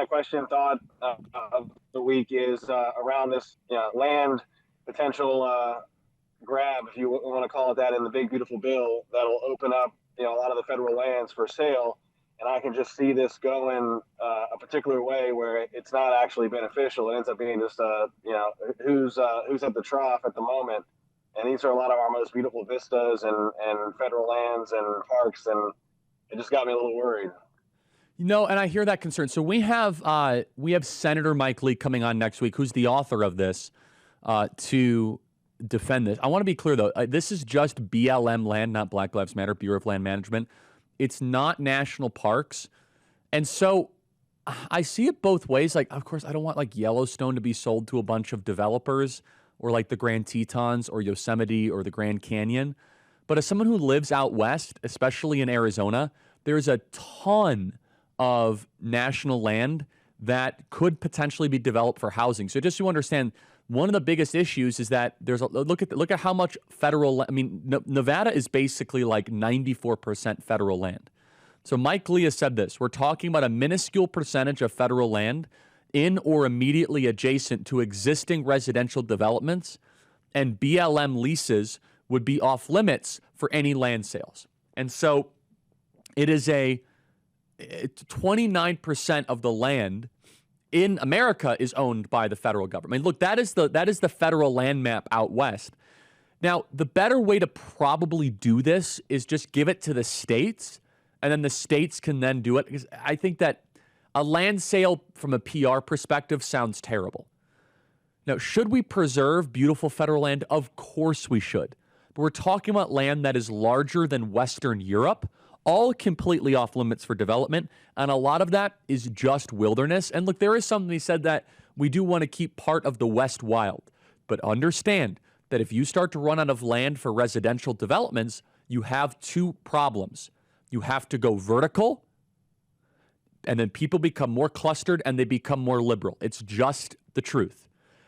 question thought of the week is around this land potential grab, if you want to call it that, in the big beautiful bill that'll open up a lot of the federal lands for sale. And I can just see this going a particular way where it's not actually beneficial. It ends up being just who's at the trough at the moment. And these are a lot of our most beautiful vistas and federal lands and parks, and it just got me a little worried. And I hear that concern. So we have Senator Mike Lee coming on next week, who's the author of this, to defend this. I want to be clear, though. This is just BLM land, not Black Lives Matter, Bureau of Land Management. It's not national parks. And so I see it both ways. Like, of course, I don't want, like, Yellowstone to be sold to a bunch of developers or, like, the Grand Tetons or Yosemite or the Grand Canyon. But as someone who lives out west, especially in Arizona, there's a ton of national land that could potentially be developed for housing. So just so you understand, one of the biggest issues is that there's look at how much federal. I mean, Nevada is basically like 94% federal land. So Mike Lee has said this: we're talking about a minuscule percentage of federal land in or immediately adjacent to existing residential developments, and BLM leases would be off limits for any land sales. And so it is 29% of the land in America is owned by the federal government. Look, that is the federal land map out west. Now, the better way to probably do this is just give it to the states, and then the states can then do it. Because I think that a land sale from a PR perspective sounds terrible. Now, should we preserve beautiful federal land? Of course we should. But we're talking about land that is larger than Western Europe, all completely off limits for development, and a lot of that is just wilderness. And look, there is something he said that we do want to keep part of the West wild. But understand that if you start to run out of land for residential developments, you have two problems. You have to go vertical, and then people become more clustered and they become more liberal. It's just the truth.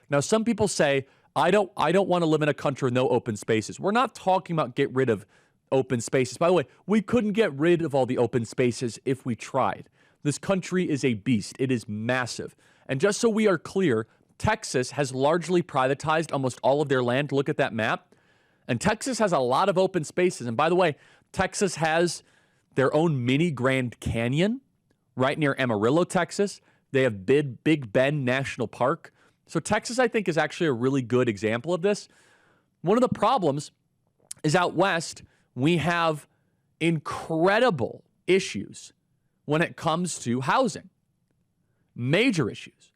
Now, some people say, I don't want to live in a country with no open spaces. We're not talking about get rid of open spaces. By the way, we couldn't get rid of all the open spaces if we tried. This country is a beast. It is massive. And just so we are clear, Texas has largely privatized almost all of their land. Look at that map. And Texas has a lot of open spaces. And by the way, Texas has their own mini Grand Canyon right near Amarillo, Texas. They have Big Bend National Park. So Texas, I think, is actually a really good example of this. One of the problems is out west, we have incredible issues when it comes to housing, major issues.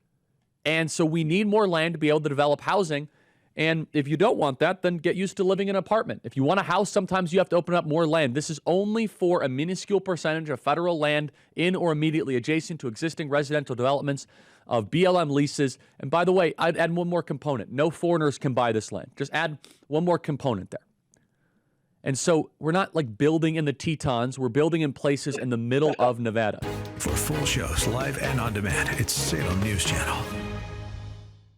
And so we need more land to be able to develop housing. And if you don't want that, then get used to living in an apartment. If you want a house, sometimes you have to open up more land. This is only for a minuscule percentage of federal land in or immediately adjacent to existing residential developments of BLM leases. And by the way, I'd add one more component. No foreigners can buy this land. Just add one more component there. And so we're not like building in the Tetons. We're building in places in the middle of Nevada. For full shows, live and on demand, it's Salem News Channel.